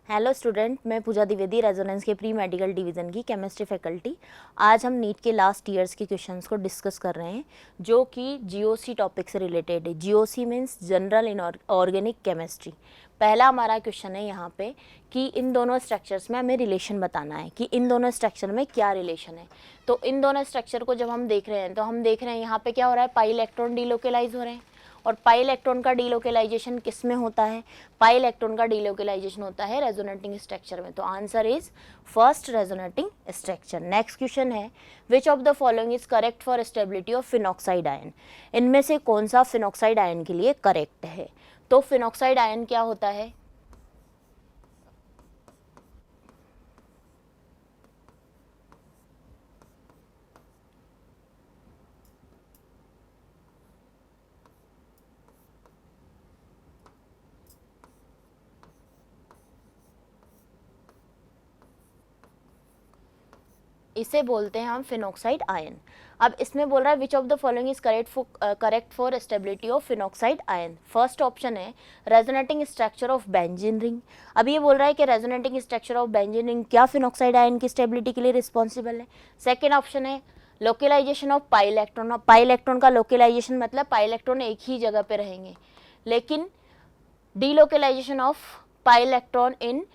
Hello student, मैं पूजा Dwivedi, resonance के pre medical division की केमिस्ट्री फैकल्टी। आज हम नीट के लास्ट ईयर्स के क्वेश्चंस को डिस्कस कर रहे हैं जो कि जीओसी टॉपिक से रिलेटेड है। GOC means general in organic chemistry. पहला हमारा क्वेश्चन है यहाँ पे कि इन दोनों स्ट्रक्चर्स में हमें रिलेशन बताना है कि इन दोनों स्ट्रक्चर में क्या रिलेशन है। तो इन दोनों स्ट्रक्चर को जब हम देख रहे हैं तो हम देख रहे हैं यहाँ पे क्या हो रहा है, पाई इलेक्ट्रॉन डीलोकेलाइज हो रहे हैं। और पाई इलेक्ट्रॉन का डीलोकेलाइजेशन किस में होता है? पाई इलेक्ट्रॉन का डीलोकेलाइजेशन होता है रेजोनेटिंग स्ट्रक्चर में। तो answer is first resonating structure. Next question है, which of the following is correct for stability of phenoxide ion? इनमें से कौन सा फिनॉक्साइड आयन के लिए करेक्ट है? तो फिनॉक्साइड आयन क्या होता है? इसे बोलते हैं हम फिनॉक्साइड आयन। अब इसमें बोल रहा है which of the following is correct for stability of phenoxide ion. First option है resonating structure of benzene ring. अब ये बोल रहा है कि resonating structure of benzene ring क्या फिनॉक्साइड आयन की स्टेबिलिटी के लिए रिस्पॉन्सिबल है? सेकेंड ऑप्शन है localization of pi electron. Pi electron का लोकेलाइजेशन मतलब पाई इलेक्ट्रॉन एक ही जगह पे रहेंगे, लेकिन delocalization of pi electron in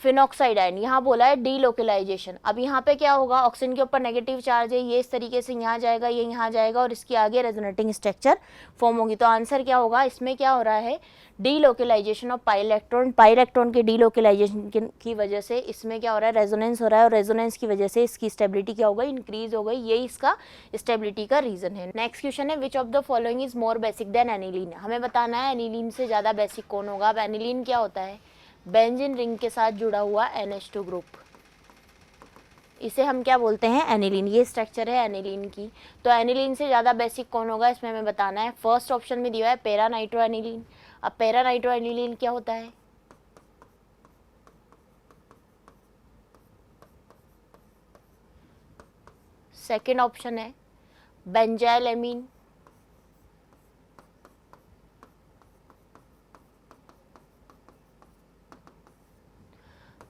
phenoxide ion, यहाँ बोला है डीलोकेलाइजेशन। अब यहाँ पे क्या होगा, ऑक्सीजन के ऊपर नेगेटिव चार्ज है, ये इस तरीके से यहाँ जाएगा, ये यहाँ जाएगा और इसके आगे रेजोनेटिंग स्ट्रक्चर फॉर्म होगी। तो आंसर क्या होगा, इसमें क्या हो रहा है, delocalisation of pi electron. Pi electron के डीलोकेलाइजेशन की वजह से इसमें क्या हो रहा है, रेजोनेंस हो रहा है, और रेजोनेंस की वजह से इसकी स्टेबिलिटी क्या हो गई, इंक्रीज हो गई। यही इसका स्टेबिलिटी का रीजन है। नेक्स्ट क्वेश्चन है, which of the following is more basic than aniline? हमें बताना है एनिलीन से ज़्यादा बेसिक कौन होगा। अब एनिलीन क्या होता है, बेंजीन रिंग के साथ जुड़ा हुआ NH2 ग्रुप, इसे हम क्या बोलते हैं, एनिलीन। ये स्ट्रक्चर है एनिलीन की। तो एनिलीन से ज़्यादा बेसिक कौन होगा, इसमें हमें बताना है। फर्स्ट ऑप्शन में दिया है पैरा नाइट्रो एनिलीन। अब पैरा नाइट्रो एनिलीन क्या होता है? सेकेंड ऑप्शन है बेंजाइल एमीन।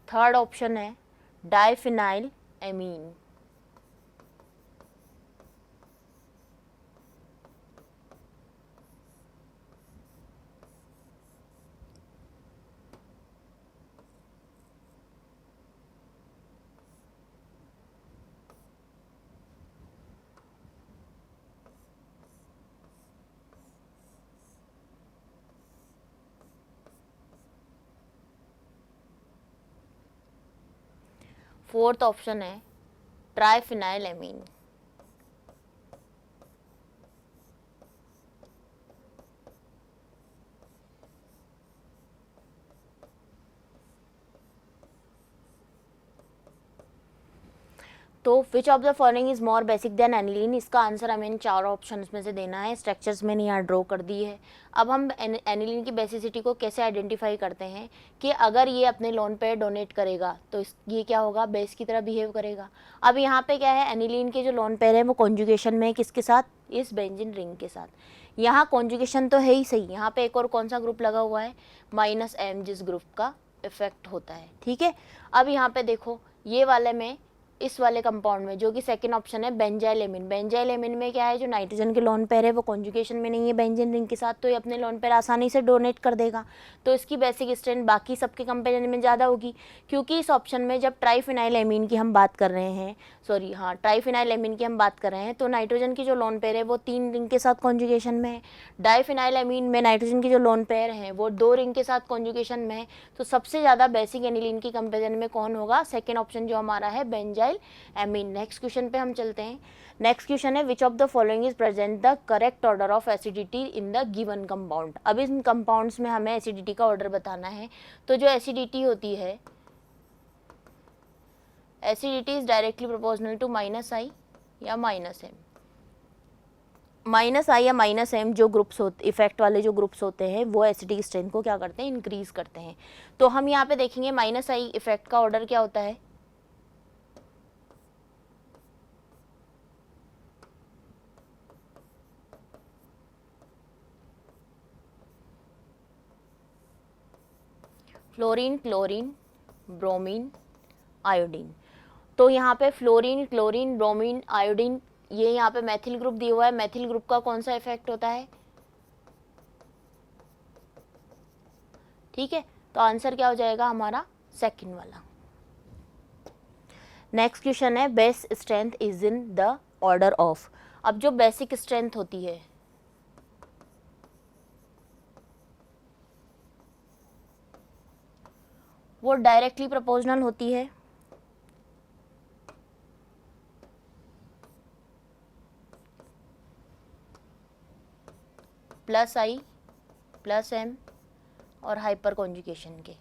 थर्ड ऑप्शन है डाइफिनाइल एमीन। फोर्थ ऑप्शन है ट्राइफिनाइल एमीन। तो which of the following is more basic than aniline, इसका आंसर हमें इन चारों ऑप्शन में से देना है। स्ट्रक्चर्स मैंने यहाँ ड्रॉ कर दी है। अब हम एनिलीन की बेसिसिटी को कैसे आइडेंटिफाई करते हैं कि अगर ये अपने लोन पेयर डोनेट करेगा तो ये क्या होगा, बेस की तरह बिहेव करेगा। अब यहाँ पे क्या है, एनिलीन के जो लोन पेयर है वो कॉन्जुगेशन में है, किसके साथ, इस बेंजीन रिंग के साथ। यहाँ कॉन्जुगेशन तो है ही सही, यहाँ पे एक और कौन सा ग्रुप लगा हुआ है, -M, जिस ग्रुप का इफेक्ट होता है। ठीक है, अब यहाँ पे देखो ये वाले में, इस वाले कंपाउंड में जो कि सेकंड ऑप्शन है बेंजाइल एमीन। बेंजाइल एमीन में क्या है, जो नाइट्रोजन के लोन पेयर है वो कॉन्जुगेशन में नहीं है बेंजीन रिंग के साथ, तो ये अपने लोन पेयर आसानी से डोनेट कर देगा। तो इसकी बेसिक स्ट्रेंथ बाकी सबके कंपेरिजन में ज़्यादा होगी, क्योंकि इस ऑप्शन में जब ट्राइफिनाइल एमीन की हम बात कर रहे हैं, सॉरी हाँ ट्राइफिनाइल एमीन की हम बात कर रहे हैं, तो नाइट्रोजन की जो लोन पेयर है वो 3 रिंग के साथ कॉन्जुगेशन में है। डाइफिनाइल एमीन में नाइट्रोजन की जो लोन पेयर है वो 2 रिंग के साथ कॉन्जुगेशन में है। तो सबसे ज़्यादा बेसिक एनिलीन की कंपेरिजन में कौन होगा, सेकेंड ऑप्शन जो हमारा है बेंजाइल एमीन। नेक्स्ट क्वेश्चन पे हम चलते हैं। नेक्स्ट क्वेश्चन है, which of the following is present the correct order of acidity in the given compound? अब इन कंपाउंड्स में हमें एसिडिटी का ऑर्डर बताना है। तो जो एसिडिटी होती है, acidity is directly proportional to -I या -M। -I या -M जो ग्रुप्स होते, इफेक्ट वाले जो ग्रुप्स होते हैं वो एसिडिक स्ट्रेंथ को क्या करते हैं, इंक्रीज करते हैं। तो हम यहाँ पे देखेंगे -I इफेक्ट का ऑर्डर क्या होता है, फ्लोरीन क्लोरीन ब्रोमीन, आयोडीन। तो यहाँ पे फ्लोरीन, क्लोरीन, ब्रोमीन, आयोडीन, ये यहाँ पे मैथिल ग्रुप दिया हुआ है। मैथिल ग्रुप का कौन सा इफेक्ट होता है? ठीक है, तो आंसर क्या हो जाएगा हमारा? सेकंड वाला। नेक्स्ट क्वेश्चन है base strength is in the order of. अब जो बेसिक स्ट्रेंथ होती है वो डायरेक्टली प्रोपोर्शनल होती है प्लस आई प्लस एम और हाइपर कॉन्जुगेशन के,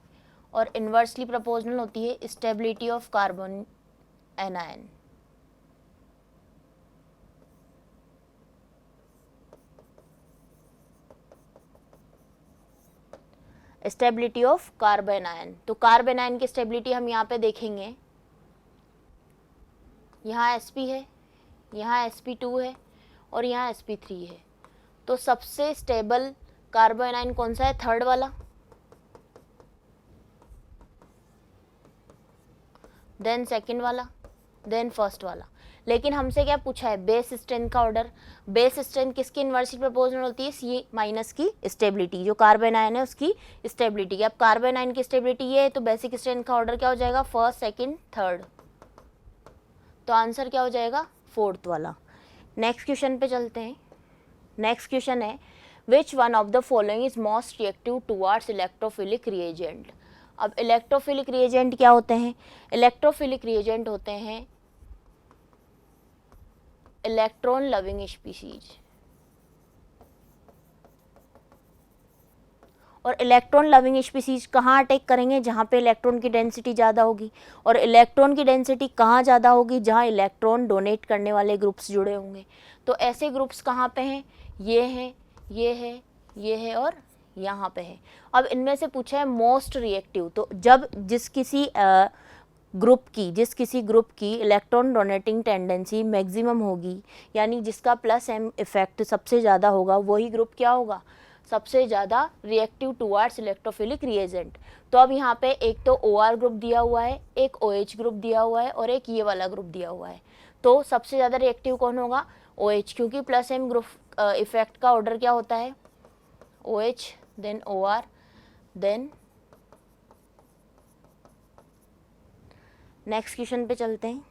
और इन्वर्सली प्रोपोर्शनल होती है stability of carbon anion. Stability of carbon ion, तो कार्बन आयन की स्टेबिलिटी हम यहाँ पे देखेंगे। यहाँ sp है, यहाँ sp2 है और यहाँ sp3 है। तो सबसे स्टेबल कार्बन आयन कौन सा है? थर्ड वाला, देन सेकंड वाला, देन फर्स्ट वाला। लेकिन हमसे क्या पूछा है? बेस स्ट्रेंथ का ऑर्डर। बेस स्ट्रेंथ किसकी इनवर्सली प्रोपोर्शनल होती है? सी माइनस की स्टेबिलिटी, जो कार्बन आयन है उसकी स्टेबिलिटी। अब कार्बन आयन की स्टेबिलिटी ये है, तो बेसिक स्ट्रेंथ का ऑर्डर क्या हो जाएगा? First, second, third. तो आंसर क्या हो जाएगा? फोर्थ वाला। नेक्स्ट क्वेश्चन पे चलते हैं। नेक्स्ट क्वेश्चन है which one of the following is most reactive towards electrophilic reagent. अब इलेक्ट्रोफिलिक रिएजेंट क्या होते हैं? इलेक्ट्रोफिलिक रिएजेंट होते हैं इलेक्ट्रॉन लविंग स्पीशीज। और इलेक्ट्रॉन लविंग स्पीशीज कहाँ अटैक करेंगे? जहाँ पे इलेक्ट्रॉन की डेंसिटी ज़्यादा होगी। और इलेक्ट्रॉन की डेंसिटी कहाँ ज़्यादा होगी? जहाँ इलेक्ट्रॉन डोनेट करने वाले ग्रुप्स जुड़े होंगे। तो ऐसे ग्रुप्स कहाँ पे हैं? ये हैं, ये है, ये है और यहाँ पे है। अब इनमें से पूछा है मोस्ट रिएक्टिव, तो जब जिस किसी ग्रुप की इलेक्ट्रॉन डोनेटिंग टेंडेंसी मैक्सिमम होगी, यानी जिसका प्लस एम इफेक्ट सबसे ज़्यादा होगा, वही ग्रुप क्या होगा? सबसे ज़्यादा रिएक्टिव टुवार्ड्स इलेक्ट्रोफिलिक रिएजेंट। तो अब यहाँ पे एक तो OR ग्रुप दिया हुआ है, एक OH ग्रुप दिया हुआ है और एक ये वाला ग्रुप दिया हुआ है। तो सबसे ज़्यादा रिएक्टिव कौन होगा? OH, क्योंकि प्लस एम ग्रुप इफेक्ट का ऑर्डर क्या होता है? OH, then OR, then next question पे चलते हैं।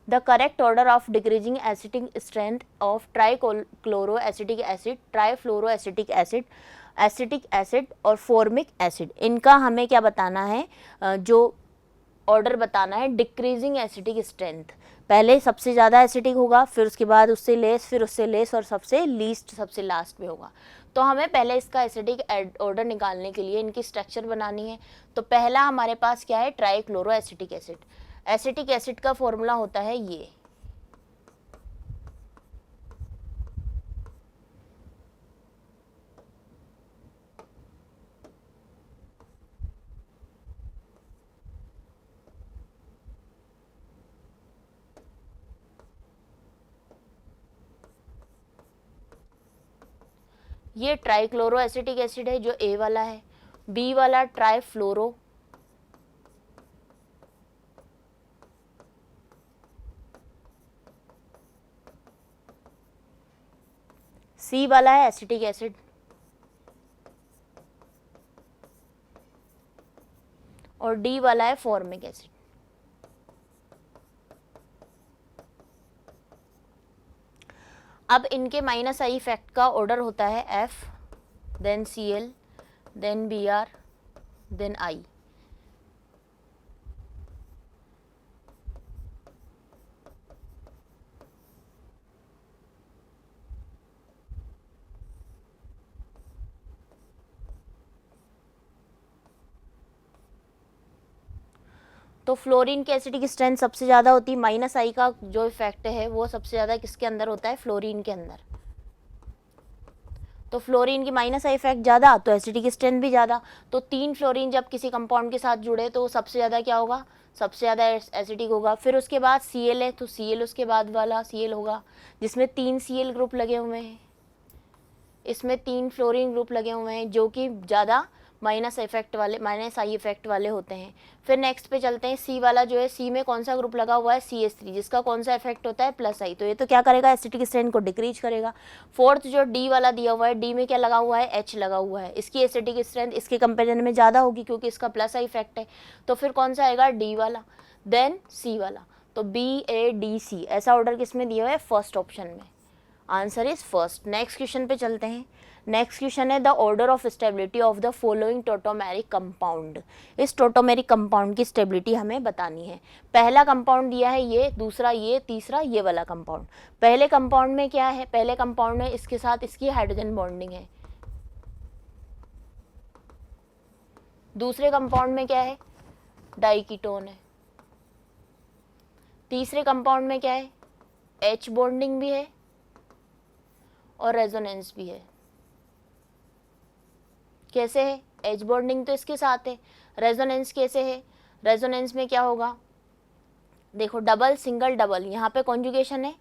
The correct order of decreasing acidic strength of trichloroacetic acid, trifluoroacetic acid, acetic acid और फॉर्मिक एसिड, इनका हमें क्या बताना है? जो ऑर्डर बताना है डिक्रीजिंग एसिडिक स्ट्रेंथ। पहले सबसे ज़्यादा एसिडिक होगा, फिर उसके बाद उससे लेस, फिर उससे लेस और सबसे लीस्ट, सबसे लास्ट में होगा। तो हमें पहले इसका एसिडिक ऑर्डर निकालने के लिए इनकी स्ट्रक्चर बनानी है। तो पहला हमारे पास क्या है? Trichloroacetic acid. एसिटिक एसिड का फॉर्मूला होता है ये ट्राइक्लोरोएसिटिक एसिड है जो A वाला है। B वाला ट्राइफ्लोरो, C वाला है एसिटिक एसिड और D वाला है फॉर्मिक एसिड। अब इनके माइनस आई इफेक्ट का ऑर्डर होता है F, then Cl, then Br, then I। तो फ्लोरीन की एसिडिक स्ट्रेंथ सबसे ज़्यादा होती है। माइनस आई का जो इफेक्ट है वो सबसे ज़्यादा किसके अंदर होता है? फ्लोरीन के अंदर। तो फ्लोरीन की माइनस आई इफेक्ट ज़्यादा तो एसिडिक स्ट्रेंथ भी ज़्यादा। तो 3 फ्लोरीन जब किसी कंपाउंड के साथ जुड़े तो सबसे ज़्यादा क्या होगा? सबसे ज़्यादा एसिडिक होगा। फिर उसके बाद Cl है तो Cl उसके बाद वाला Cl होगा जिसमें 3 Cl ग्रुप लगे हुए हैं, इसमें 3 फ्लोरीन ग्रुप लगे हुए हैं जो कि ज़्यादा माइनस आई इफेक्ट वाले होते हैं। फिर नेक्स्ट पे चलते हैं, सी वाला जो है, सी में कौन सा ग्रुप लगा हुआ है, CH3, जिसका कौन सा इफेक्ट होता है, प्लस आई, तो ये तो क्या करेगा, एसिटिक स्ट्रेंथ को डिक्रीज करेगा। फोर्थ जो डी वाला दिया हुआ है, डी में क्या लगा हुआ है, H लगा हुआ है, इसकी एसिटिक स्ट्रेंथ इसके कंपेरिजन में ज़्यादा होगी क्योंकि इसका प्लस आई इफेक्ट है, तो फिर कौन सा आएगा, डी वाला, देन सी वाला। तो BADC ऐसा ऑर्डर किस में दिया हुआ है, फर्स्ट ऑप्शन में, answer is first. Next question पे चलते हैं। नेक्स्ट क्वेश्चन है the order of stability of the following tautomeric compound. इस टोटोमेरिक कंपाउंड की स्टेबिलिटी हमें बतानी है। पहला कंपाउंड दिया है ये, दूसरा ये, तीसरा ये वाला कंपाउंड। पहले कंपाउंड में क्या है, पहले कंपाउंड में इसके साथ इसकी हाइड्रोजन बॉन्डिंग है। दूसरे कंपाउंड में क्या है, डाइकीटोन है। तीसरे कंपाउंड में क्या है, H बॉन्डिंग भी है और रेजोनेंस भी है। कैसे है, H बॉन्डिंग तो इसके साथ है, रेजोनेंस कैसे है, रेजोनेंस में क्या होगा, देखो डबल सिंगल डबल, यहाँ पे कॉन्जुगेशन है,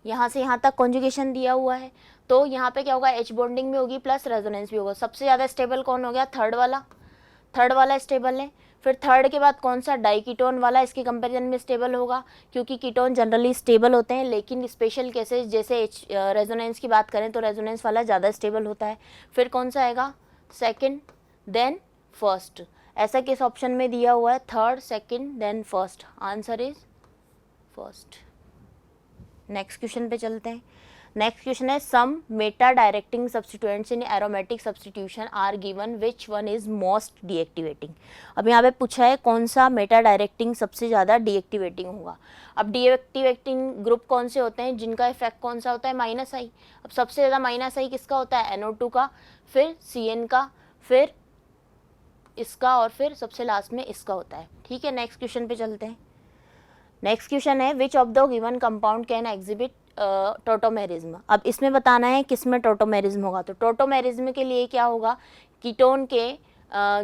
यहाँ से यहाँ तक कॉन्जुगेशन दिया हुआ है, तो यहाँ पे क्या होगा, H बॉन्डिंग भी होगी प्लस रेजोनेंस भी होगा। सबसे ज़्यादा स्टेबल कौन हो गया, थर्ड वाला स्टेबल है। फिर थर्ड के बाद कौन सा, डाइकीटोन वाला इसके कंपैरिजन में स्टेबल होगा, क्योंकि कीटोन जनरली स्टेबल होते हैं, लेकिन स्पेशल केसेस जैसे रेजोनेंस की बात करें तो रेजोनेंस वाला ज़्यादा स्टेबल होता है। फिर कौन सा आएगा, सेकंड देन फर्स्ट, ऐसा किस ऑप्शन में दिया हुआ है, third second then first, answer is first. Next question पे चलते हैं। नेक्स्ट क्वेश्चन है some meta directing substituents in aromatic substitution are given, which one is most deactivating. अब यहाँ पे पूछा है कौन सा मेटा डायरेक्टिंग सबसे ज़्यादा डीएक्टिवेटिंग होगा। अब डीएक्टिवेटिंग ग्रुप कौन से होते हैं, जिनका इफेक्ट कौन सा होता है, माइनस आई। अब सबसे ज़्यादा माइनस आई किसका होता है, NO2 का, फिर CN का, फिर इसका, और फिर सबसे लास्ट में इसका होता है। ठीक है, नेक्स्ट क्वेश्चन पे चलते हैं। नेक्स्ट क्वेश्चन है which of the given compound can exhibit tautomerism. अब इसमें बताना है किस में टोटोमेरिज्म होगा। तो टोटोमेरिज्म के लिए क्या होगा, कीटोन के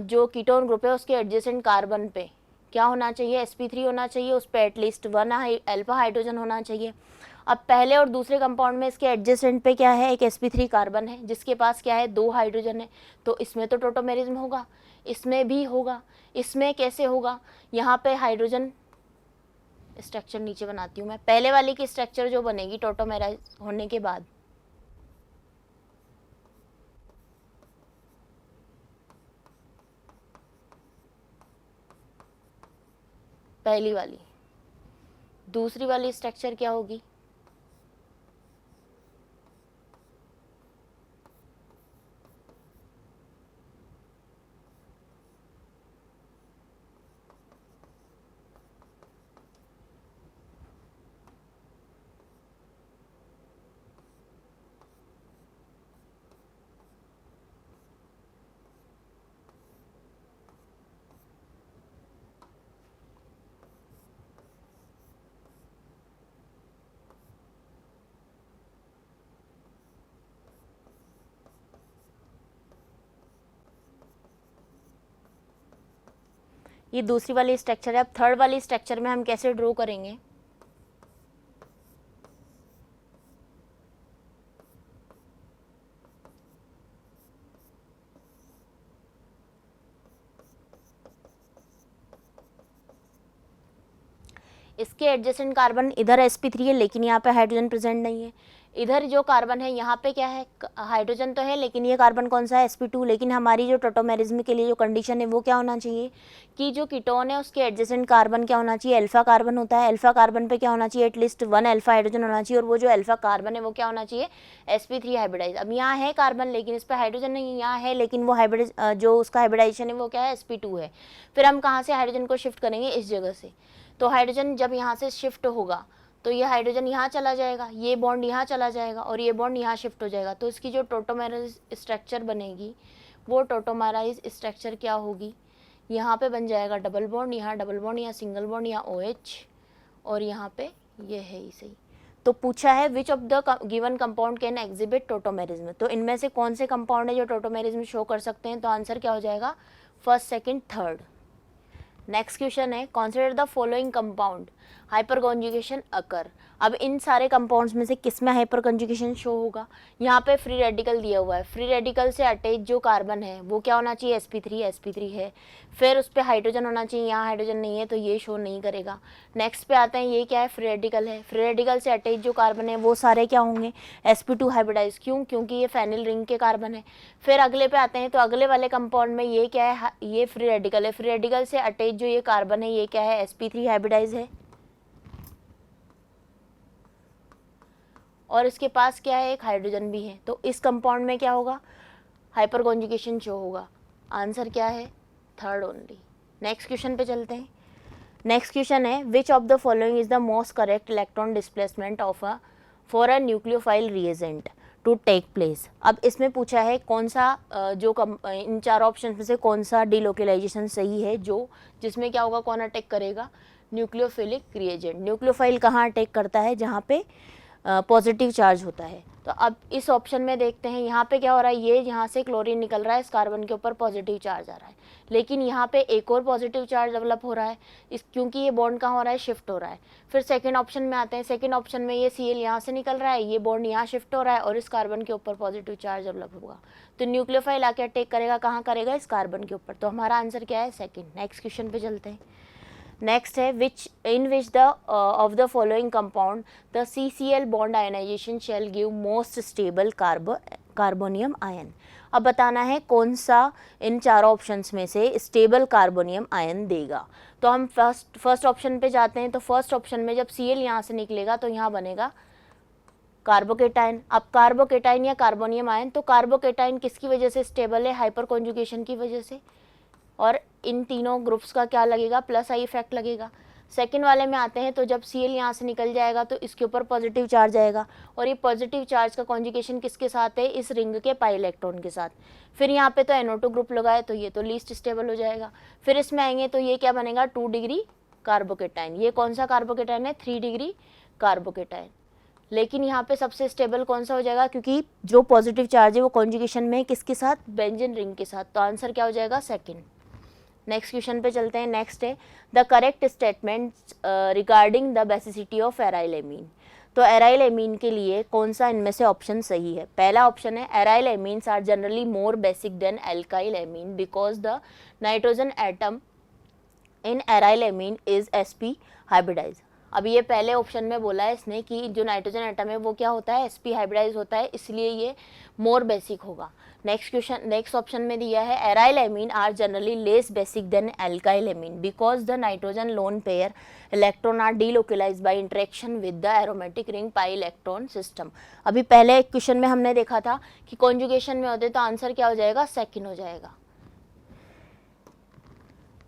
जो कीटोन ग्रुप है उसके एडजेसेंट कार्बन पे क्या होना चाहिए, sp3 होना चाहिए, उस पर एटलीस्ट 1 अल्फा हाइड्रोजन होना चाहिए। अब पहले और दूसरे कंपाउंड में इसके एडजेसेंट पे क्या है, एक sp3 कार्बन है जिसके पास क्या है, 2 हाइड्रोजन है, तो इसमें तो टोटोमेरिज्म होगा, इसमें भी होगा। इसमें कैसे होगा, यहाँ पे हाइड्रोजन स्ट्रक्चर नीचे बनाती हूँ मैं, पहले वाले की स्ट्रक्चर जो बनेगी टोटोमेराइज होने के बाद, पहली वाली, दूसरी वाली स्ट्रक्चर क्या होगी, ये दूसरी वाली स्ट्रक्चर है। अब थर्ड वाली स्ट्रक्चर में हम कैसे ड्रॉ करेंगे, इसके एडजेसेंट कार्बन इधर sp3 है लेकिन यहाँ पे हाइड्रोजन प्रेजेंट नहीं है, इधर जो कार्बन है यहाँ पे क्या है, हाइड्रोजन तो है लेकिन ये कार्बन कौन सा है, sp2। लेकिन हमारी जो टोटोमेरिज्म के लिए जो कंडीशन है वो क्या होना चाहिए कि जो कीटोन है उसके एडजेसेंट कार्बन क्या होना चाहिए, अल्फा कार्बन होता है, अल्फा कार्बन पे क्या होना चाहिए, एटलीस्ट 1 अल्फा हाइड्रोजन होना चाहिए, और वो जो अल्फा कार्बन है वो क्या होना चाहिए, sp3 हाइब्रिडाइज। अब यहाँ है कार्बन लेकिन इस पर हाइड्रोजन नहीं, यहाँ है लेकिन वो हाइब्रिड जो उसका हाइब्रिडाइजेशन है वो क्या है, sp2 है। फिर हम कहाँ से हाइड्रोजन को शिफ्ट करेंगे, इस जगह से। तो हाइड्रोजन जब यहाँ से शिफ्ट होगा तो ये हाइड्रोजन यहाँ चला जाएगा, ये बॉन्ड यहाँ चला जाएगा और ये बॉन्ड यहाँ शिफ्ट हो जाएगा, तो इसकी जो टोटोमेराइज स्ट्रक्चर बनेगी वो टोटोमेराइज स्ट्रक्चर क्या होगी, यहाँ पे बन जाएगा डबल बॉन्ड, यहाँ डबल बॉन्ड, यहाँ सिंगल बॉन्ड, यहाँ OH, और यहाँ पे ये है ही सही। तो पूछा है which of the given compound can exhibit tautomerism, तो इनमें से कौन से कंपाउंड है जो टोटोमेरिज्म शो कर सकते हैं, तो आंसर क्या हो जाएगा, first second third. Next question है consider the following compound hyperconjugation occur. अब इन सारे कंपाउंड्स में से किस में हाइपर कॉन्जुगेशन शो होगा? यहाँ पे फ्री रेडिकल दिया हुआ है, फ्री रेडिकल से अटैच जो कार्बन है वो क्या होना चाहिए? sp3 है, फिर उस पर हाइड्रोजन होना चाहिए, यहाँ हाइड्रोजन नहीं है तो ये शो नहीं करेगा। नेक्स्ट पे आते हैं, ये क्या है? फ्री रेडिकल है, फ्री रेडिकल से अटैच जो कार्बन है वो सारे क्या होंगे? sp2 hybridise. क्यों? क्योंकि ये फेनिल रिंग के कार्बन है। फिर अगले पे आते हैं, तो अगले वाले कंपाउंड में ये क्या है? ये फ्री रेडिकल है, फ्री रेडिकल से अटैच जो ये कार्बन है ये क्या है? sp3 हाइब्रिडाइज है। और इसके पास क्या है? एक हाइड्रोजन भी है। तो इस कंपाउंड में क्या होगा? हाइपर कॉन्जुगेशन शो होगा। आंसर क्या है? Third only. नेक्स्ट क्वेश्चन पे चलते हैं। नेक्स्ट क्वेश्चन है which of the following is the most correct electron displacement of a for a nucleophile reagent to take place. अब इसमें पूछा है कौन सा इन चार ऑप्शन में से कौन सा डिलोकेलाइजेशन सही है, जो जिसमें क्या होगा? कौन अटैक करेगा? Nucleophilic reagent. न्यूक्लियोफाइल कहाँ अटैक करता है? जहाँ पे पॉजिटिव चार्ज होता है। तो अब इस ऑप्शन में देखते हैं, यहाँ पे क्या हो रहा है? ये यहाँ से क्लोरीन निकल रहा है, इस कार्बन के ऊपर पॉजिटिव चार्ज आ रहा है, लेकिन यहाँ पे एक और पॉजिटिव चार्ज डेवलप हो रहा है क्योंकि ये बॉन्ड कहाँ हो रहा है? शिफ्ट हो रहा है। फिर सेकंड ऑप्शन में आते हैं, सेकंड ऑप्शन में ये Cl यहाँ से निकल रहा है, ये बॉन्ड यहाँ शिफ्ट हो रहा है और इस कार्बन के ऊपर पॉजिटिव चार्ज डेवलप होगा। तो न्यूक्लियोफाइल आके अटैक करेगा, कहाँ करेगा? इस कार्बन के ऊपर। तो हमारा आंसर क्या है? सेकेंड। नेक्स्ट क्वेश्चन पे चलते हैं। नेक्स्ट है in which the of the following compound the CCl bond ionization shall give most stable carbonium ion. अब बताना है कौन सा इन चारों ऑप्शंस में से स्टेबल कार्बोनियम आयन देगा। तो हम फर्स्ट ऑप्शन पे जाते हैं। तो फर्स्ट ऑप्शन में जब Cl यहाँ से निकलेगा तो यहाँ बनेगा कार्बोकेटाइन। अब कार्बोकेटाइन या कार्बोनियम आयन, तो कार्बोकेटाइन किसकी वजह से स्टेबल है? हाइपर कॉन्जुगेशन की वजह से। और इन तीनों ग्रुप्स का क्या लगेगा? प्लस आई इफेक्ट लगेगा। सेकंड वाले में आते हैं, तो जब Cl यहाँ से निकल जाएगा तो इसके ऊपर पॉजिटिव चार्ज आएगा और ये पॉजिटिव चार्ज का कॉन्जुगेशन किसके साथ है? इस रिंग के पाई इलेक्ट्रॉन के साथ। फिर यहाँ पे तो NO2 ग्रुप लगाए तो ये तो लीस्ट स्टेबल हो जाएगा। फिर इसमें आएंगे तो ये क्या बनेगा? 2 डिग्री कार्बोकेटाइन। ये कौन सा कार्बोकेटाइन है? 3 डिग्री कार्बोकेटाइन। लेकिन यहाँ पे सबसे स्टेबल कौन सा हो जाएगा? क्योंकि जो पॉजिटिव चार्ज है वो कॉन्जुगेशन में है किसके साथ? बेंजीन रिंग के साथ। तो आंसर क्या हो जाएगा? सेकेंड। नेक्स्ट क्वेश्चन पे चलते हैं। नेक्स्ट है the correct statement regarding the basicity of aryl amine. तो एराइल एमीन के लिए कौन सा इनमें से ऑप्शन सही है? पहला ऑप्शन है aryl amines are generally more basic than alkyl amine because the nitrogen atom in aryl amine is sp hybridise. अब ये पहले ऑप्शन में बोला है इसने कि जो नाइट्रोजन एटम है वो क्या होता है? sp हाइब्रिडाइज होता है, इसलिए ये मोर बेसिक होगा। नेक्स्ट ऑप्शन में दिया है aryl amine are generally less basic than alkyl amine because the nitrogen lone pair electron are delocalize by interaction with the aromatic ring pi electron system. अभी पहले क्वेश्चन में हमने देखा था कि कॉन्जुगेशन में होते तो आंसर क्या हो जाएगा? सेकेंड हो जाएगा।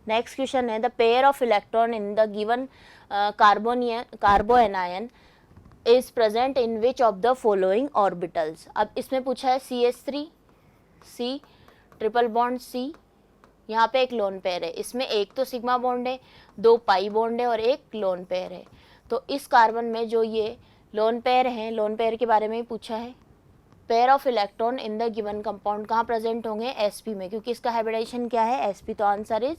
नेक्स्ट क्वेश्चन है the pair of electron in the given कार्बोएनायन is present in which of the following orbitals. अब इसमें पूछा है CH3 C triple bond C, यहाँ पे एक लोन पेयर है, इसमें एक तो सिग्मा बॉन्ड है, 2 पाई बॉन्ड है और एक लोन पेयर है। तो इस कार्बन में जो ये लोन पेयर है, लोन पेयर के बारे में ही पूछा है। Pair of electron in the given compound कहाँ प्रेजेंट होंगे? sp में, क्योंकि इसका हाइब्रिडाइजेशन क्या है? sp। तो answer is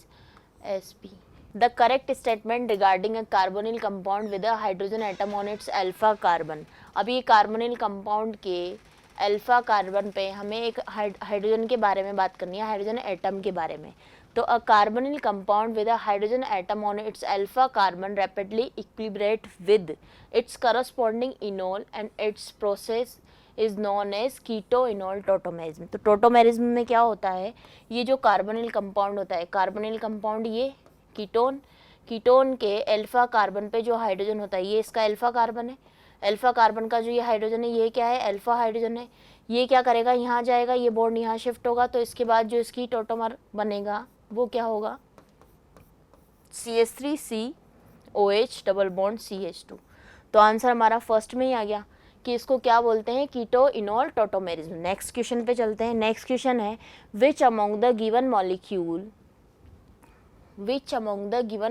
sp। The correct statement regarding a carbonyl compound with a hydrogen atom on its alpha carbon. अब ये कार्बोनिल कंपाउंड के अल्फा कार्बन पे हमें एक हाइड्रोजन के बारे में बात करनी है, हाइड्रोजन एटम के बारे में। तो a carbonyl compound with a hydrogen atom on its alpha carbon rapidly equilibrate with its corresponding enol and its process is known as keto enol tautomerism. तो टोटोमेरिज्म में क्या होता है? ये जो कार्बोनिल कंपाउंड होता है, कार्बोनिल कंपाउंड ये कीटोन के अल्फा कार्बन पे जो हाइड्रोजन होता है ये इसका अल्फा कार्बन है, अल्फा कार्बन का जो ये हाइड्रोजन है ये क्या है? अल्फा हाइड्रोजन है। ये क्या करेगा? यहाँ जाएगा, ये बॉन्ड यहाँ शिफ्ट होगा, तो इसके बाद जो इसकी टोटोमर बनेगा वो क्या होगा? CH3COH double bond CH2। तो आंसर हमारा फर्स्ट में ही आ गया कि इसको क्या बोलते हैं? Keto enol tautomerism. Next question पे चलते हैं। नेक्स्ट क्वेश्चन है which among the given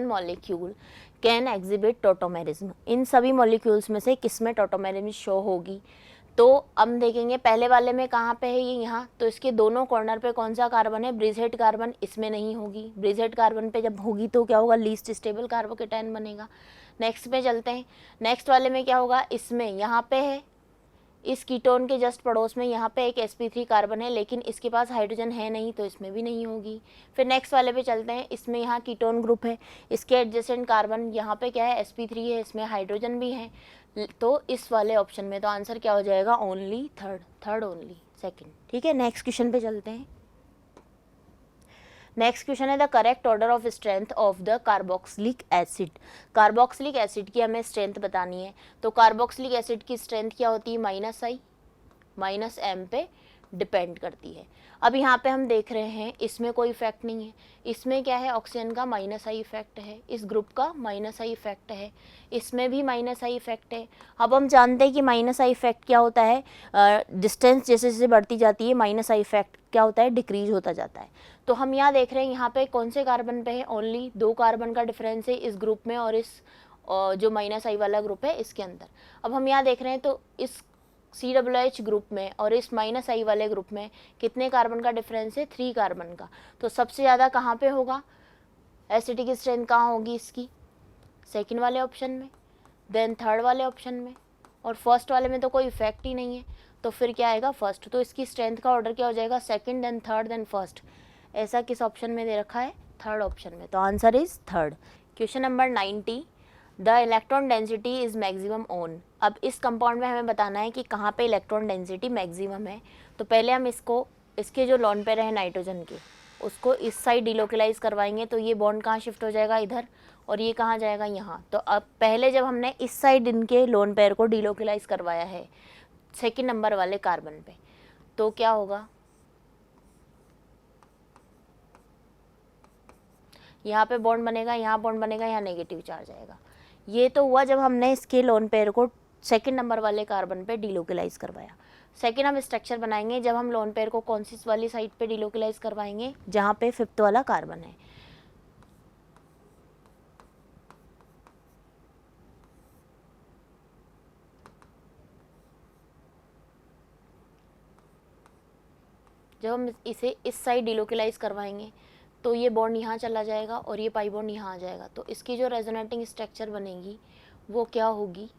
molecule can exhibit tautomerism. इन सभी मॉलिक्यूल्स में से किस में टोटोमेरिज्म शो होगी? तो हम देखेंगे पहले वाले में कहाँ पे है ये, यहाँ, तो इसके दोनों कॉर्नर पे कौन सा कार्बन है, ब्रिजहेड कार्बन, इसमें नहीं होगी। ब्रिजहेड कार्बन पे जब होगी तो क्या होगा, लीस्ट स्टेबल कार्बोकेटायन बनेगा। नेक्स्ट पे चलते हैं, नेक्स्ट वाले में क्या होगा, इसमें यहाँ पे है, इस कीटोन के जस्ट पड़ोस में यहाँ पे एक sp3 कार्बन है, लेकिन इसके पास हाइड्रोजन है नहीं, तो इसमें भी नहीं होगी। फिर नेक्स्ट वाले पे चलते हैं, इसमें यहाँ कीटोन ग्रुप है, इसके एडजेसेंट कार्बन यहाँ पे क्या है, sp3 है, इसमें हाइड्रोजन भी है, तो इस वाले ऑप्शन में तो आंसर क्या हो जाएगा, ओनली थर्ड ओनली, सेकंड। ठीक है, नेक्स्ट क्वेश्चन पे चलते हैं। नेक्स्ट क्वेश्चन है the correct order of strength of the carboxylic acid. Carboxylic acid की हमें स्ट्रेंथ बतानी है, तो कार्बोक्सिलिक एसिड की स्ट्रेंथ क्या होती है, -I -M पे डिपेंड करती है। अब यहाँ पे हम देख रहे हैं इसमें कोई इफेक्ट नहीं है, इसमें क्या है, ऑक्सीजन का -I इफेक्ट है, इस ग्रुप का -I इफेक्ट है, इसमें भी -I इफेक्ट है। अब हम जानते हैं कि -I इफेक्ट क्या होता है, डिस्टेंस जैसे जैसे बढ़ती जाती है -I इफेक्ट क्या होता है, डिक्रीज होता जाता है। तो हम यहाँ देख रहे हैं यहाँ पे कौन से कार्बन पे है, ओनली 2 कार्बन का डिफरेंस है इस ग्रुप में और इस जो -I वाला ग्रुप है इसके अंदर। अब हम यहाँ देख रहे हैं तो इस COOH ग्रुप में और इस -I वाले ग्रुप में कितने कार्बन का डिफरेंस है, 3 कार्बन का। तो सबसे ज़्यादा कहाँ पे होगा, एसिडिक स्ट्रेंथ कहाँ होगी इसकी, सेकंड वाले ऑप्शन में, देन थर्ड वाले ऑप्शन में, और फर्स्ट वाले में तो कोई इफेक्ट ही नहीं है, तो फिर क्या आएगा, फर्स्ट। तो इसकी स्ट्रेंथ का ऑर्डर क्या हो जाएगा, second then third then first. ऐसा किस ऑप्शन में दे रखा है, थर्ड ऑप्शन में, तो answer is third. Question number 90, the electron density is maximum on. अब इस कंपाउंड में हमें बताना है कि कहाँ पे इलेक्ट्रॉन डेंसिटी मैक्सिमम है। तो पहले हम इसके जो लोन पेयर है नाइट्रोजन के, उसको इस साइड डिलोकलाइज करवाएंगे, तो ये बॉन्ड कहाँ शिफ्ट हो जाएगा, इधर, और ये कहाँ जाएगा, यहाँ। तो अब पहले जब हमने इस साइड इनके लोन पेयर को डिलोकलाइज करवाया है सेकेंड नंबर वाले कार्बन पे, तो क्या होगा, यहाँ पे बॉन्ड बनेगा, यहाँ बॉन्ड बनेगा, यहाँ नेगेटिव चार्ज आएगा। ये तो हुआ जब हमने इसके लोन पेयर को सेकंड नंबर वाले कार्बन पे डिलोकलाइज करवाया। सेकंड हम स्ट्रक्चर बनाएंगे जब हम लोन पेयर को कौन सी वाली साइड पे डिलोकलाइज करवाएंगे, जहाँ पे 5th वाला कार्बन है। जब हम इसे इस साइड डिलोकलाइज करवाएंगे तो ये बॉन्ड यहाँ चला जाएगा और ये पाई बॉन्ड यहाँ आ जाएगा, तो इसकी जो रेजोनेटिंग स्ट्रक्चर बनेगी वो क्या होगी,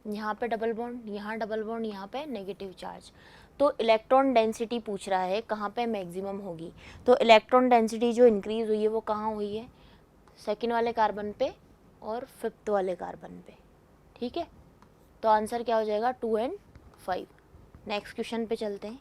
यहाँ पे डबल बॉन्ड, यहाँ डबल बॉन्ड, यहाँ पे नेगेटिव चार्ज। तो इलेक्ट्रॉन डेंसिटी पूछ रहा है कहाँ पे मैक्सिमम होगी, तो इलेक्ट्रॉन डेंसिटी जो इंक्रीज हुई है वो कहाँ हुई है, सेकेंड वाले कार्बन पे और 5th वाले कार्बन पे। ठीक है, तो आंसर क्या हो जाएगा, 2 और 5। नेक्स्ट क्वेश्चन पे चलते हैं।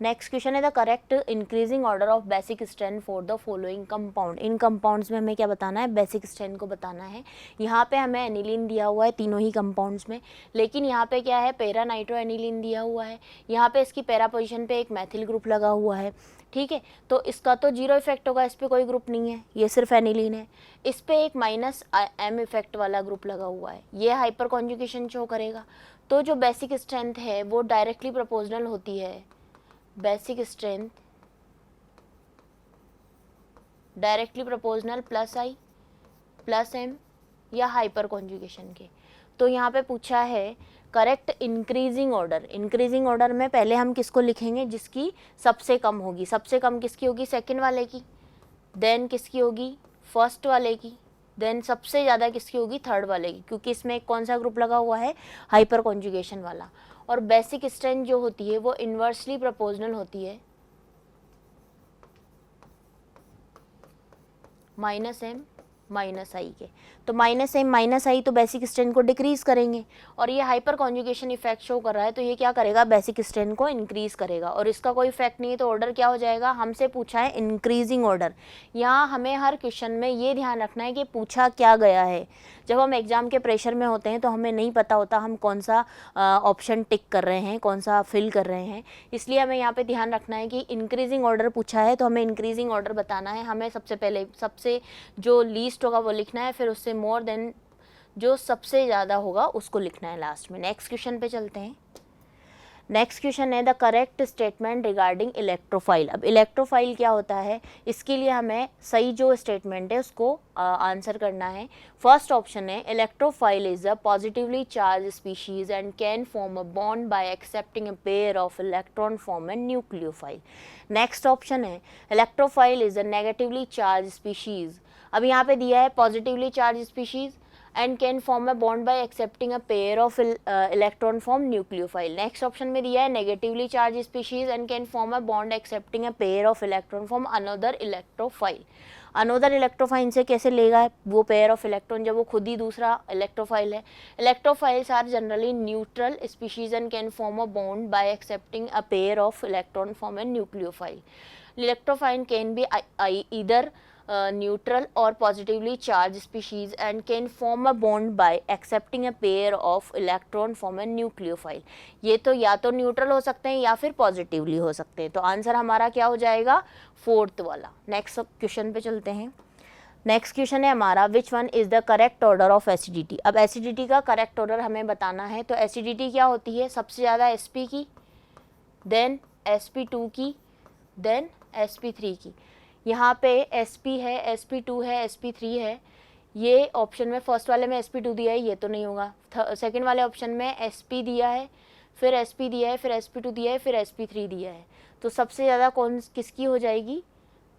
नेक्स्ट क्वेश्चन है the correct increasing order of basic strength for the following compound. In compounds में हमें क्या बताना है, बेसिक स्ट्रेंथ को बताना है। यहाँ पे हमें एनिलीन दिया हुआ है तीनों ही कंपाउंड्स में, लेकिन यहाँ पे क्या है, पैरा नाइट्रो एनिलीन दिया हुआ है, यहाँ पे इसकी पैरा पोजीशन पे एक मैथिल ग्रुप लगा हुआ है। ठीक है, तो इसका तो 0 इफेक्ट होगा, इस पर कोई ग्रुप नहीं है, ये सिर्फ एनिलीन है। इस पे एक -M इफेक्ट वाला ग्रुप लगा हुआ है, ये हाइपर कॉन्जुगेशन शो करेगा। तो जो बेसिक स्ट्रेंथ है वो डायरेक्टली प्रोपोर्शनल होती है, basic strength directly proportional +I +M या हाइपर कॉन्जुगेशन के। तो यहाँ पे पूछा है correct increasing order. Increasing order में पहले हम किसको लिखेंगे, जिसकी सबसे कम होगी। सबसे कम किसकी होगी, सेकंड वाले की, देन किसकी होगी, फर्स्ट वाले की, देन सबसे ज़्यादा किसकी होगी, थर्ड वाले की, क्योंकि इसमें कौन सा ग्रुप लगा हुआ है, हाइपर कॉन्जुगेशन वाला। और बेसिक स्ट्रेंथ जो होती है वो इन्वर्सली प्रोपोर्शनल होती है -M -I के। तो -M -I तो बेसिक स्ट्रेंथ को डिक्रीज करेंगे, और ये हाइपर कॉन्जुगेशन इफेक्ट शो कर रहा है, तो ये क्या करेगा, बेसिक स्ट्रेंथ को इंक्रीज करेगा, और इसका कोई इफेक्ट नहीं है, तो ऑर्डर क्या हो जाएगा, हमसे पूछा है इंक्रीजिंग ऑर्डर। यहाँ हमें हर क्वेश्चन में ये ध्यान रखना है कि पूछा क्या गया है। जब हम एग्जाम के प्रेशर में होते हैं तो हमें नहीं पता होता हम कौन सा ऑप्शन टिक कर रहे हैं, कौन सा फिल कर रहे हैं, इसलिए हमें यहाँ पे ध्यान रखना है कि इंक्रीजिंग ऑर्डर पूछा है तो हमें इंक्रीजिंग ऑर्डर बताना है। हमें सबसे पहले सबसे जो लीस्ट होगा वो लिखना है, फिर उससे मोर देन जो सबसे ज़्यादा होगा उसको लिखना है लास्ट में। नेक्स्ट क्वेश्चन पे चलते हैं। नेक्स्ट क्वेश्चन है the correct statement regarding electrophile. अब इलेक्ट्रोफाइल क्या होता है, इसके लिए हमें सही जो स्टेटमेंट है उसको आंसर करना है। फर्स्ट ऑप्शन है electrophile is a positively charge species and can form a bond by accepting a pair of electron form a nucleophile. Next option है electrophile is a negatively charge species. अब यहाँ पे दिया है positively charge species and can form a bond by accepting a pair of electron form nucleophile. Next option में दिया है negatively charge species and can form a bond accepting a pair of electron form another electrophile. Another electrophile से कैसे लेगा वो pair of electron जब वो खुद ही दूसरा इलेक्ट्रोफाइल है। Electrophiles are generally neutral species and can form a bond by accepting a pair of electron form a nucleophile. Electrophile can be either neutral or positively charged species and can form a bond by accepting a pair of electron form a nucleophile। ये तो या तो neutral हो सकते हैं या फिर positively हो सकते हैं, तो आंसर हमारा क्या हो जाएगा, फोर्थ वाला। नेक्स्ट क्वेश्चन पे चलते हैं। नेक्स्ट क्वेश्चन है हमारा विच one is the correct order of acidity. अब एसिडिटी का करेक्ट ऑर्डर हमें बताना है, तो एसिडिटी क्या होती है, सबसे ज़्यादा sp की, देन sp2 की, देन sp3 की। यहाँ पे sp है, sp2 है, sp3 है। ये ऑप्शन में फर्स्ट वाले में sp2 दिया है, ये तो नहीं होगा। सेकंड वाले ऑप्शन में sp दिया है, फिर sp दिया है, फिर sp2 दिया है, फिर sp3 दिया है। तो सबसे ज़्यादा कौन किसकी हो जाएगी,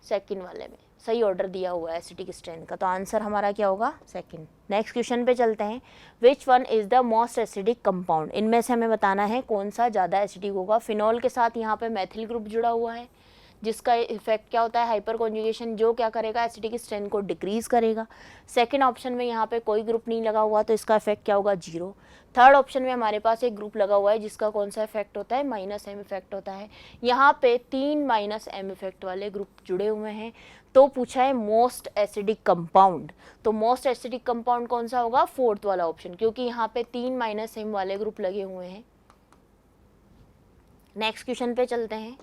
सेकंड वाले में। सही ऑर्डर दिया हुआ है एसिडिक स्ट्रेंथ का, तो आंसर हमारा क्या होगा, सेकंड। नेक्स्ट क्वेश्चन पे चलते हैं। Which one is the most acidic compound. इनमें से हमें बताना है कौन सा ज़्यादा एसिडिक होगा। फिनॉल के साथ यहाँ पे मैथिल ग्रुप जुड़ा हुआ है, जिसका इफेक्ट क्या होता है, हाइपर कॉन्जुगेशन, जो क्या करेगा, एसिडिक स्ट्रेंथ को डिक्रीज करेगा। सेकंड ऑप्शन में यहाँ पे कोई ग्रुप नहीं लगा हुआ, तो इसका इफेक्ट क्या होगा, 0। थर्ड ऑप्शन में हमारे पास एक ग्रुप लगा हुआ है, जिसका कौन सा इफेक्ट होता है, -m इफेक्ट होता है। यहाँ पे 3 -m इफेक्ट वाले ग्रुप जुड़े हुए हैं। तो पूछा है मोस्ट एसिडिक कंपाउंड, तो मोस्ट एसिडिक कंपाउंड कौन सा होगा, फोर्थ वाला ऑप्शन, क्योंकि यहाँ पे 3 -m वाले ग्रुप लगे हुए हैं। नेक्स्ट क्वेश्चन पे चलते हैं।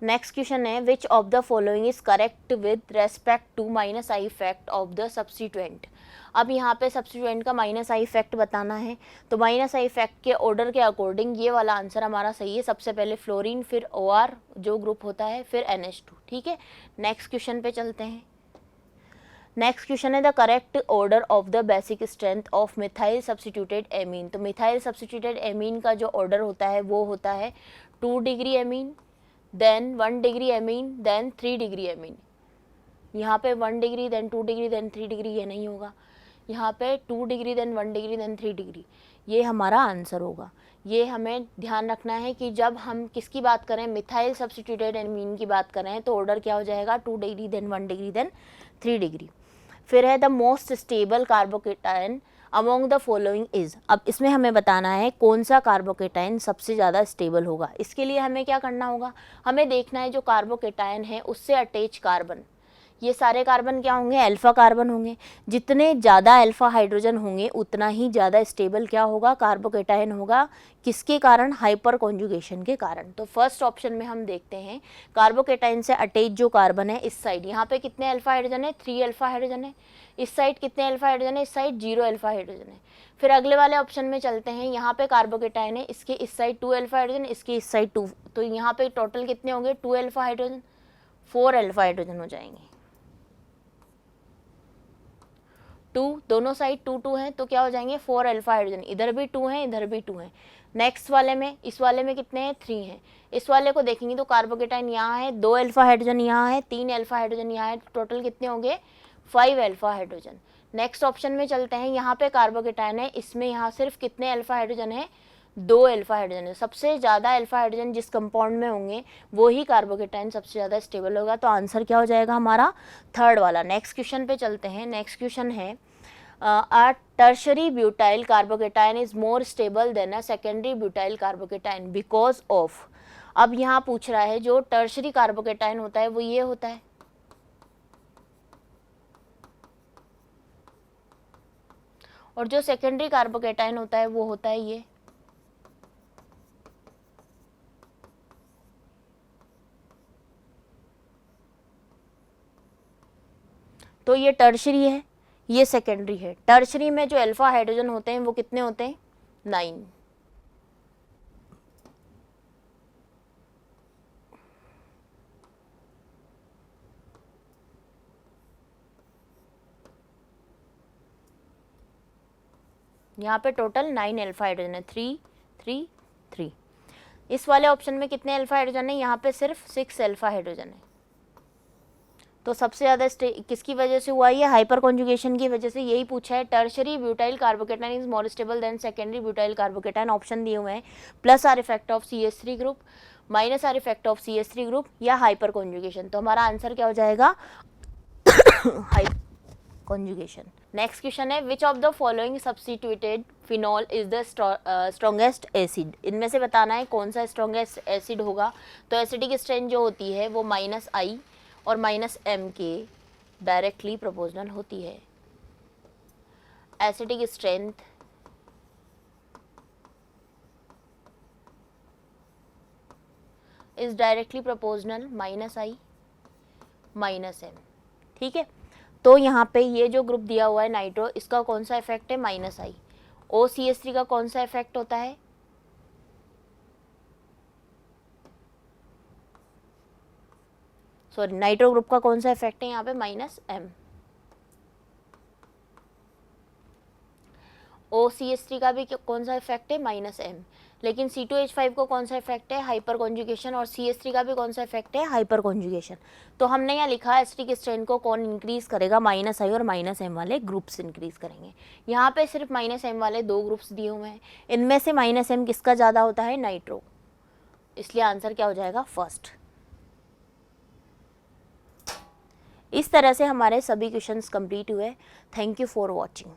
नेक्स्ट क्वेश्चन है which of the following is correct with respect to -i effect of the substituent. अब यहाँ पे सब्स्टिट्यूएंट का -i इफेक्ट बताना है, तो -i इफेक्ट के ऑर्डर के अकॉर्डिंग ये वाला आंसर हमारा सही है। सबसे पहले फ्लोरीन, फिर OR जो ग्रुप होता है, फिर NH2, ठीक है। नेक्स्ट क्वेश्चन पे चलते हैं। नेक्स्ट क्वेश्चन है the correct order of the basic strength of methyl substituted amine. तो मिथाइल सब्स्टिट्यूटेड एमीन का जो ऑर्डर होता है वो होता है 2 degree amine, then 1 degree amine, then 3 degree amine. यहाँ पे 1 degree, then 2 degree, then 3 degree, ये नहीं होगा। यहाँ पे 2 degree, then 1 degree, then 3 degree, ये हमारा आंसर होगा। ये हमें ध्यान रखना है कि जब हम किसकी बात करें, मिथाइल सब्स्टिट्यूटेड एमीन की बात करें, तो ऑर्डर क्या हो जाएगा, 2 degree, then 1 degree, then 3 degree. फिर है the most stable carbocation among the following is. अब इसमें हमें बताना है कौन सा कार्बोकेटायन सबसे ज़्यादा स्टेबल होगा। इसके लिए हमें क्या करना होगा, हमें देखना है जो कार्बोकेटायन है उससे अटैच कार्बन, ये सारे कार्बन क्या होंगे, अल्फा कार्बन होंगे। जितने ज़्यादा अल्फा हाइड्रोजन होंगे उतना ही ज़्यादा स्टेबल क्या होगा, कार्बोकेटायन होगा। किसके कारण, हाइपर कॉन्जुगेशन के कारण। तो फर्स्ट ऑप्शन में हम देखते हैं कार्बोकेटायन से अटैच जो कार्बन है इस साइड, यहाँ पे कितने अल्फा हाइड्रोजन है, 3 अल्फा हाइड्रोजन है। इस साइड कितने अल्फा हाइड्रोजन है, इस साइड 0 अल्फा हाइड्रोजन है। फिर अगले वाले ऑप्शन में चलते हैं, यहाँ पे कार्बोकेटायन है, इसके इस साइड 2 अल्फा हाइड्रोजन, इसके इस साइड 2, तो यहाँ पे टोटल कितने होंगे, 2 अल्फा हाइड्रोजन, 4 अल्फा हाइड्रोजन हो जाएंगे। 2 दोनों साइड 2 2 हैं, तो क्या हो जाएंगे, 4 अल्फा हाइड्रोजन। इधर भी 2 हैं, इधर भी 2 हैं। नेक्स्ट वाले में, इस वाले में कितने हैं, 3 हैं। इस वाले को देखेंगे तो कार्बोकेटायन यहाँ है, 2 अल्फा हाइड्रोजन यहाँ है, 3 अल्फा हाइड्रोजन यहाँ है, टोटल कितने होंगे, 5 अल्फा हाइड्रोजन। नेक्स्ट ऑप्शन में चलते हैं, यहाँ पे कार्बोकेटायन है, इसमें यहाँ सिर्फ कितने अल्फा हाइड्रोजन है, 2 अल्फा हाइड्रोजन है। सबसे ज़्यादा अल्फा हाइड्रोजन जिस कंपाउंड में होंगे वो ही कार्बोकेटायन सबसे ज़्यादा स्टेबल होगा, तो आंसर क्या हो जाएगा हमारा, थर्ड वाला। नेक्स्ट क्वेश्चन पे चलते हैं। नेक्स्ट क्वेश्चन है a tertiary butyl carbocation is more stable than a secondary butyl carbocation because of। अब यहाँ पूछ रहा है जो टर्शरी कार्बोकेटायन होता है वो ये होता है, और जो सेकेंडरी कार्बोकेटायन होता है वो होता है ये। तो ये टर्शरी है, ये सेकेंडरी है। टर्शरी में जो अल्फा हाइड्रोजन होते हैं वो कितने होते हैं, 9। यहाँ पे टोटल 9 अल्फा हाइड्रोजन है, 3 3 3। इस वाले ऑप्शन में कितने अल्फा हाइड्रोजन है? यहाँ पे सिर्फ 6 अल्फा हाइड्रोजन है। तो सबसे ज़्यादा किसकी वजह से हुआ? ये हाइपर कॉन्जुगेशन की वजह से। यही पूछा है, tertiary butyl carbocation is more stable then secondary butyl carbocation. Option दिए हुए हैं, plus are effect of CH3 group, minus are effect of CH3 group, या हाइपर कॉन्जुगेशन। तो हमारा आंसर क्या हो जाएगा? Hyper conjugation. नेक्स्ट क्वेश्चन है, which of the following substituted phenol is the strongest acid. इनमें से बताना है कौन सा स्ट्रॉन्गेस्ट एसिड होगा। तो एसिडिक स्ट्रेंथ जो होती है वो -I और -M के डायरेक्टली प्रोपोर्शनल होती है। Acidic strength is directly proportional -I -M। ठीक है, तो यहाँ पे ये जो ग्रुप दिया हुआ है नाइट्रो, इसका कौन सा इफेक्ट है? -I। OCH3 का कौन सा इफेक्ट होता है? सॉरी, नाइट्रो ग्रुप का कौन सा इफेक्ट है यहाँ पे? -M। OCH3 का भी कौन सा इफेक्ट है? -M। लेकिन C2H5 को कौन सा इफेक्ट है? Hyper conjugation. और CH3 का भी कौन सा इफेक्ट है? Hyper conjugation. तो हमने यहाँ लिखा एसिडिक स्ट्रेंथ को कौन इंक्रीज करेगा? -I और -M वाले ग्रुप्स इंक्रीज करेंगे। यहाँ पे सिर्फ -M वाले 2 ग्रुप्स दिए हुए हैं, इनमें से -M किसका ज़्यादा होता है? नाइट्रो। इसलिए आंसर क्या हो जाएगा? फर्स्ट। इस तरह से हमारे सभी क्वेश्चंस कंप्लीट हुए। Thank you for watching.